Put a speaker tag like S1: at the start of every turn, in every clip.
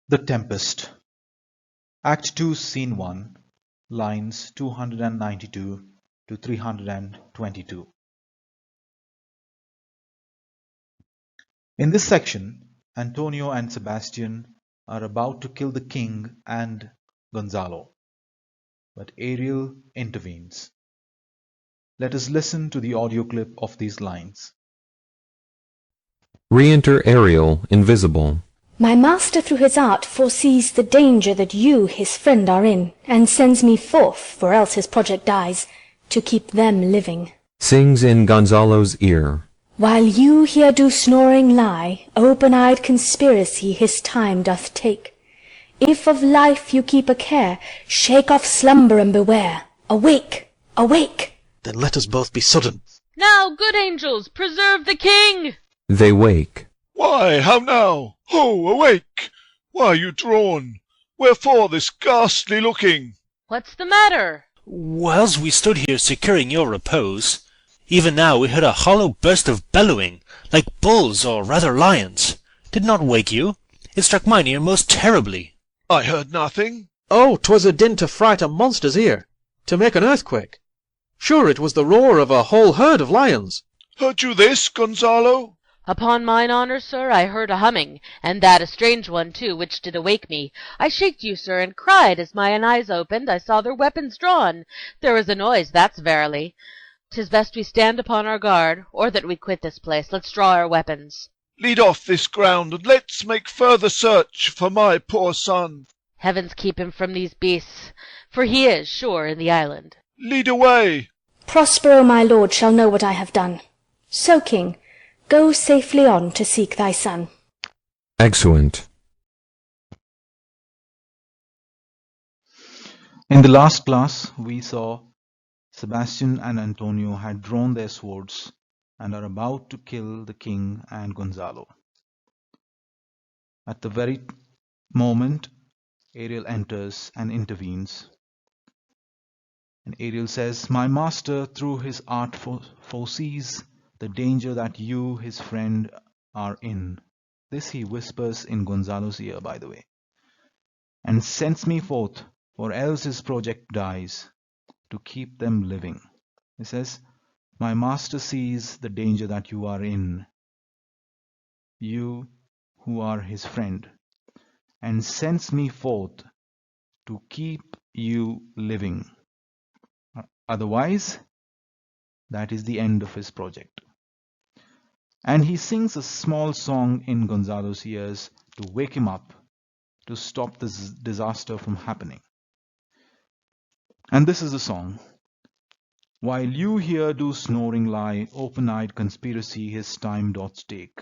S1: The Tempest, Act 2 Scene 1, lines 292 to 322. In this section, Antonio and Sebastian are about to kill the king and Gonzalo, but Ariel intervenes. Let us listen to the audio clip of these lines.
S2: Re-enter Ariel, invisible.
S3: My master through his art foresees the danger that you, his friend, are in, and sends me forth, for else his project dies, to keep them living.
S2: Sings in Gonzalo's ear.
S3: While you here do snoring lie, open-eyed conspiracy his time doth take. If of life you keep a care, shake off slumber and beware. Awake! Awake!
S4: Then let us both be sudden.
S5: Now, good angels, preserve the king!
S2: They wake.
S6: Why, how now? Ho, awake! Why are you drawn? Wherefore this ghastly looking?
S5: What's the matter?
S4: Whilst we stood here securing your repose, even now we heard a hollow burst of bellowing, like bulls, or rather lions. Did not wake you? It struck mine ear most terribly.
S6: I heard nothing.
S7: Oh, 'twas a din to fright a monster's ear, to make an earthquake. Sure it was the roar of a whole herd of lions.
S6: Heard you this, Gonzalo?
S5: Upon mine honour, sir, I heard a humming, and that a strange one too, which did awake me. I shaked you, sir, and cried, as mine eyes opened, I saw their weapons drawn. There was a noise, that's verily. 'Tis best we stand upon our guard, or that we quit this place. Let's draw our weapons.
S6: Lead off this ground, and let's make further search for my poor son.
S5: Heavens keep him from these beasts, for he is, sure, in the island.
S6: Lead away.
S3: Prospero, my lord, shall know what I have done. So, king, go safely on to seek thy son.
S2: Exeunt.
S1: In the last class, we saw Sebastian and Antonio had drawn their swords and are about to kill the king and Gonzalo. At the very moment, Ariel enters and intervenes. And Ariel says, "My master, through his art, foresees the danger that you, his friend, are in." This he whispers in Gonzalo's ear, by the way. "And sends me forth, or else his project dies, to keep them living." He says, "My master sees the danger that you are in, you who are his friend, and sends me forth to keep you living. Otherwise, that is the end of his project." And he sings a small song in Gonzalo's ears to wake him up, to stop this disaster from happening. And this is the song. "While you here do snoring lie, open-eyed conspiracy his time doth take.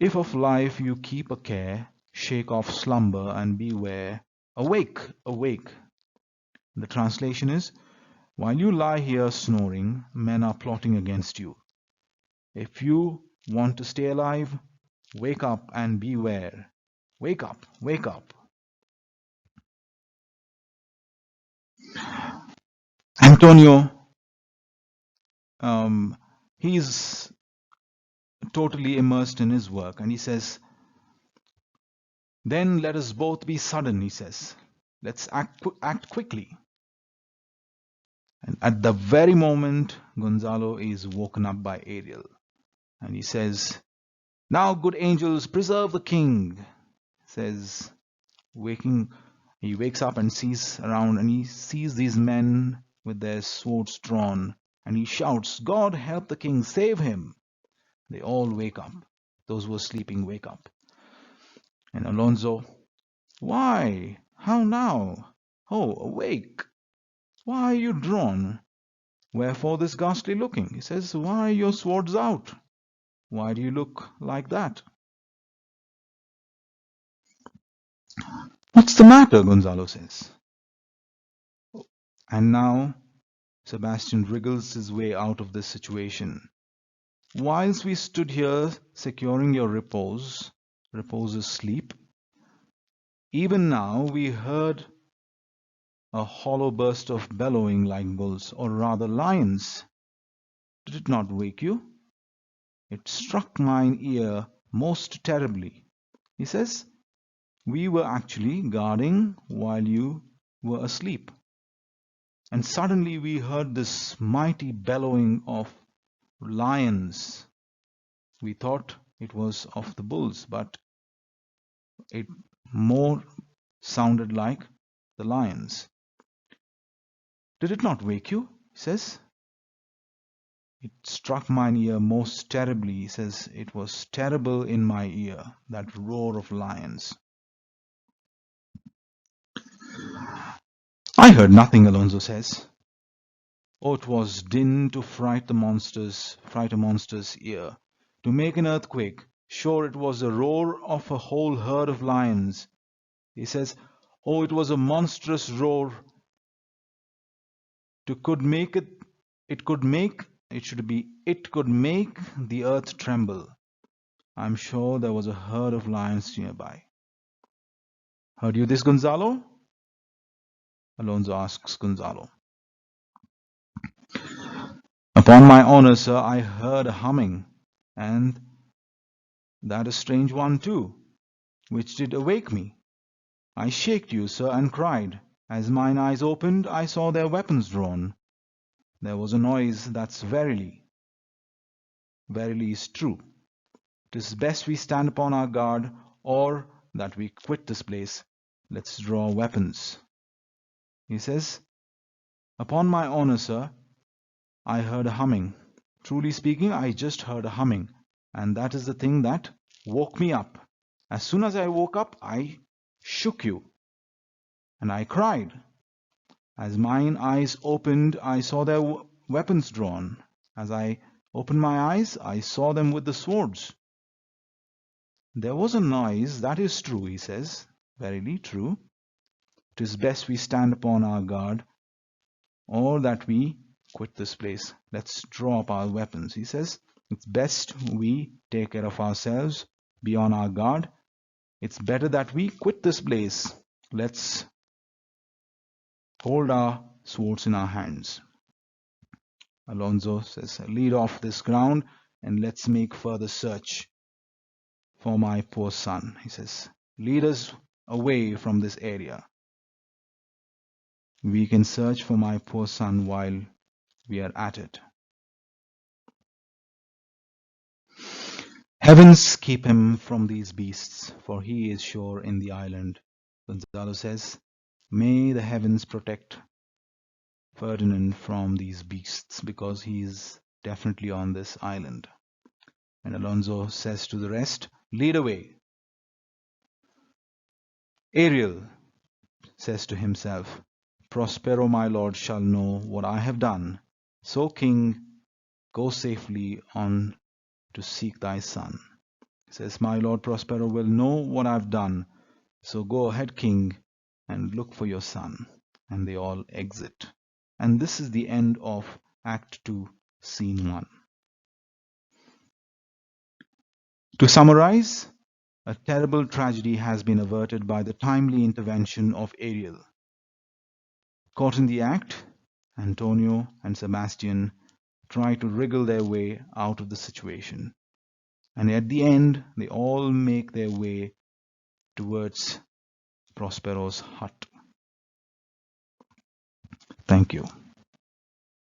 S1: If of life you keep a care, shake off slumber and beware. Awake, awake." The translation is, "While you lie here snoring, men are plotting against you. If you want to stay alive, wake up and beware. Wake up, wake up." Antonio, he's totally immersed in his work, and he says, "Then let us both be sudden," he says. "Let's act quickly." And at the very moment, Gonzalo is woken up by Ariel, and he says, "Now, good angels, preserve the king." Says, he wakes up and sees around, and he sees these men with their swords drawn, and he shouts, "God help the king, save him." They all wake up. Those who are sleeping wake up. And Alonso, "Why? How now? Oh, awake! Why are you drawn? Wherefore this ghastly looking?" He says, "Why are your swords out? Why do you look like that?" "What's the matter?" Gonzalo says. And now Sebastian wriggles his way out of this situation. "Whilst we stood here securing your repose is sleep, even now we heard a hollow burst of bellowing like bulls, or rather lions. Did it not wake you? It struck mine ear most terribly. He says, we were actually guarding while you were asleep. And suddenly we heard this mighty bellowing of lions. We thought it was of the bulls, but it more sounded like the lions. Did it not wake you? He says. It struck mine ear most terribly. He says, it was terrible in my ear, that roar of lions. I heard nothing, Alonso says. Oh, it was din to fright a monster's ear, to make an earthquake. Sure, it was the roar of a whole herd of lions. He says, oh, it was a monstrous roar. It could make the earth tremble. I'm sure there was a herd of lions nearby. Heard you this, Gonzalo? Alonso asks Gonzalo. Upon my honor, sir, I heard a humming, and that a strange one too, which did awake me. I shaked you, sir, and cried. As mine eyes opened, I saw their weapons drawn. There was a noise that's verily is true. 'Tis best we stand upon our guard, or that we quit this place. Let's draw weapons. He says, upon my honor, sir, I heard a humming. Truly speaking, I just heard a humming, and that is the thing that woke me up. As soon as I woke up, I shook you, and I cried. As mine eyes opened, I saw their weapons drawn. As I opened my eyes, I saw them with the swords. There was a noise, that is true, he says. Verily true. 'Tis best we stand upon our guard, or that we quit this place. Let's draw up our weapons. He says, it's best we take care of ourselves, be on our guard. It's better that we quit this place. Let's hold our swords in our hands. Alonso says, lead off this ground and let's make further search for my poor son. He says, lead us away from this area. We can search for my poor son while we are at it. Heavens keep him from these beasts, for he is sure in the island. Gonzalo says, may the heavens protect Ferdinand from these beasts, because he is definitely on this island. And Alonso says to the rest, lead away. Ariel says to himself, Prospero my lord shall know what I have done. So, king, go safely on to seek thy son. He says, my lord Prospero will know what I've done. So go ahead, king, and look for your son. And they all exit. And this is the end of Act 2, Scene 1. To summarize, a terrible tragedy has been averted by the timely intervention of Ariel. Caught in the act, Antonio and Sebastian try to wriggle their way out of the situation. And at the end, they all make their way towards Prospero's hut. Thank you.